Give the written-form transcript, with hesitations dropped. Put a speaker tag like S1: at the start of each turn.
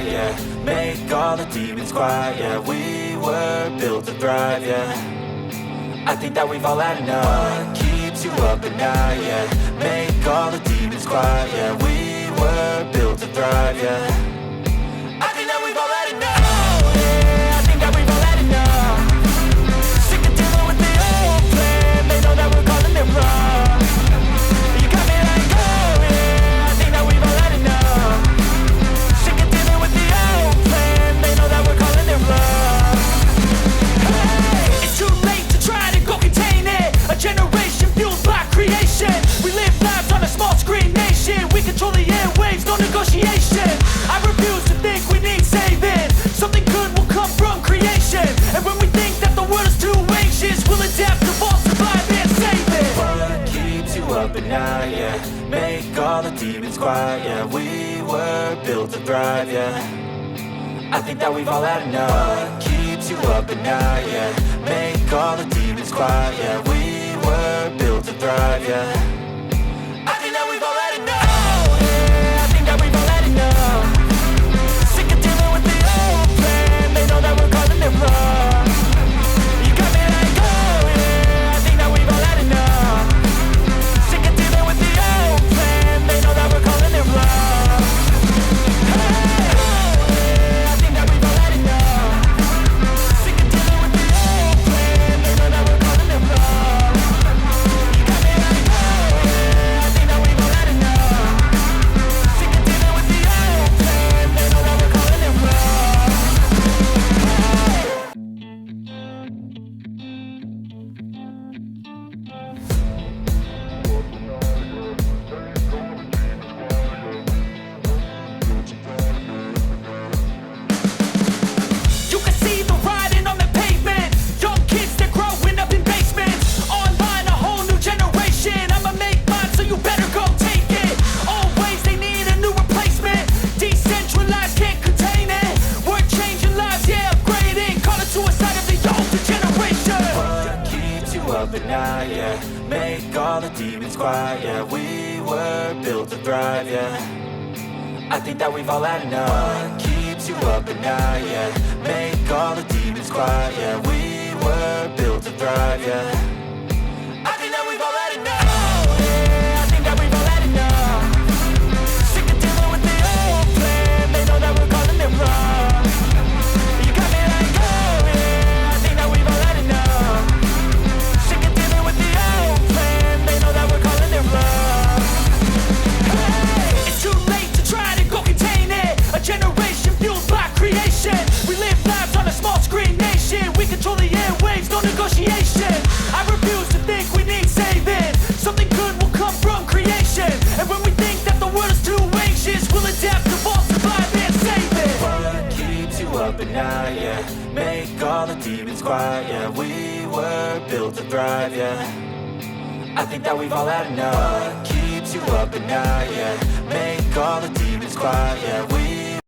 S1: night, yeah. Make all the demons quiet, yeah. We were built to thrive, yeah. I think that we've all had enough. What keeps you up at night, yeah. Make all the demons quiet, yeah. We were built to thrive, yeah. I think that we've all had enough. Oh, yeah, I think that we've all had enough. Sick of dealing with the old plan. They know that we're calling it wrong. You got me like, oh yeah, I think that we've all had enough. Sick of dealing with the old plan. They know that we're calling it wrong. Hey, it's too late to try to go contain it. A generation fueled by creation. We live lives on a small screen nation. We control the airwaves, no negotiation. I refuse to think we need saving. Something good will come from creation. And when we think that the world is too anxious, we'll adapt, evolve, survive and save it. What keeps you up at night, yeah. Make all the demons quiet, yeah. We were built to thrive, yeah. I think that we've all had enough. What keeps you up at night, yeah. Make all the demons quiet, yeah. We were built to thrive, yeah. I think that we've all had enough. Oh yeah, I think that we've all had enough. Sick of dealing with the old plan. They know that we're calling it wrong. You got me like, oh yeah, I think that we've all had enough. Sick of dealing with the old plan. They know that we're calling it wrong. Hey, oh yeah, I think that we've all had enough. Sick of dealing with the old plan. They know that we're calling it wrong. You got me like, oh yeah, I think that we've all had enough. Sick of dealing with the old plan. They know that we're calling it wrong. You can see the writing on the pavement. Young kids, they're growing up in basements. Online, a whole new generation. I'ma make mine, so you better go take it. Always, they need a new replacement. Decentralized, can't contain it. We're changing lives, yeah, upgrading. Call it suicide of the older generation. What keeps you up at night, yeah. Make all the demons quiet, yeah. We were built to thrive, yeah. I think that we've all had enough. What keeps you up at night, yeah. Make all the demons quiet, yeah. We were built to thrive, yeah. I think that we've all had enough. Oh yeah, I think that we've all had enough. Sick of dealing with the old plan. They know that we're calling it wrong. You got me like, oh yeah, I think that we've all had enough. Sick of dealing with the old plan. They know that we're calling it wrong. Hey, it's too late to try to go contain it. A generation fueled by creation. We live lives on a small screen nation. We control the airwaves, no negotiation. I refuse to think we need saving. Something good will come from creation. And when we think that the world is too anxious, we'll adapt, evolve, survive and save it. What keeps you up at night, yeah. Make all the demons quiet, yeah. We were built to thrive, yeah. I think that we've all had enough. What keeps you up at night, yeah. Make all the demons quiet, yeah.